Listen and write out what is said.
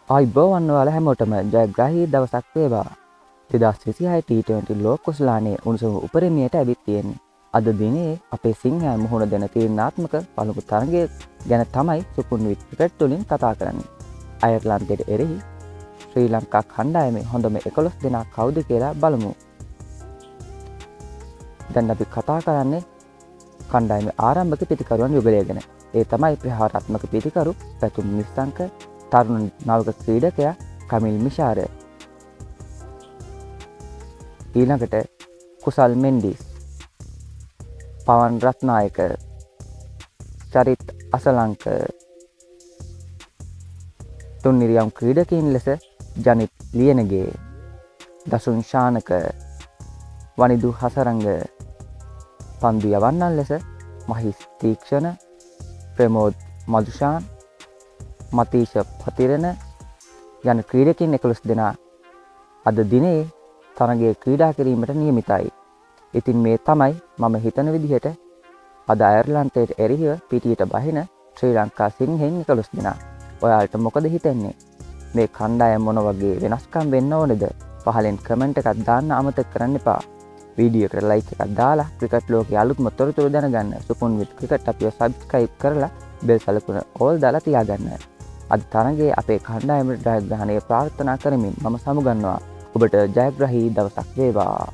ආයිබෝවන් ඔයාලා හැමෝටම ජයග්‍රාහී දවසක් වේවා. 2026 T20 ලෝක කුසලානේ උණුසුම උපරිමයට ඇවිත් තියෙන්නේ. අද දිනේ අපේ සිංහයන් මුහුණ දෙන තීරණාත්මක පළමු තරගය ගැන තමයි සුපුන්විත් ක්‍රිකට් තුලින් කතා කරන්නේ. අයර්ලන්තයට එරෙහි ශ්‍රී ලංකා කණ්ඩායමේ හොඳම 11 දෙනා කවුද කියලා බලමු. දැන් අපි කතා කරන්නේ කණ්ඩායමේ ආරම්භක පිටිකරුවන් යුගලය ගැන. ඒ තමයි ප්‍රහාරාත්මක පිටිකරු පැතුම් නිස්සංක, තරුණ නවක ක්‍රීඩකයා කමිල් මිෂාර. ඊළඟට කුසල් මෙන්ඩිස්, පවන් රත්නායක, චරිත් අසලංක. තුන්නිරියම් ක්‍රීඩකයින් ලෙස ජනිත් ලියනගේ, දසුන් ශානක, වනිදු හසරංග. පන්දු යවන්නන් ලෙස මහිස් තීක්ෂණ, ප්‍රමෝද් මදුෂාන්, මතීෂ පතිරණ යන ක්‍රීඩකයින් 11 දෙනා අද දිනේ තරගයේ ක්‍රීඩා කිරීමට නියමිතයි. ඉතින් මේ තමයි මම හිතන විදිහට අද අයර්ලන්තයට එරෙහිව පිටියට බහින ශ්‍රී ලංකා සිංහෙන් 11 දෙනා. ඔයාලට මොකද හිතෙන්නේ? මේ කණ්ඩායම මොන වගේ වෙනස්කම් වෙන්න ඕනේද? පහලෙන් කමෙන්ට් එකක් දාන්න අමතක කරන්න එපා. වීඩියෝ එකට ලයික් එකක් දාලා ක්‍රිකට් ලෝකයේ අලුත්ම තොරතුරු දැනගන්න සුපුන්විත් ක්‍රිකට් අපිව සබ්ස්ක්‍රයිබ් කරලා බෙල් සලකුණ ඕල් දාලා තියාගන්න. අද තරගයේ අපේ කණ්ඩායමට ජයග්‍රහණය ප්‍රාර්ථනා කරමින් මම සමුගන්නවා. ඔබට ජයග්‍රහී දවසක් වේවා.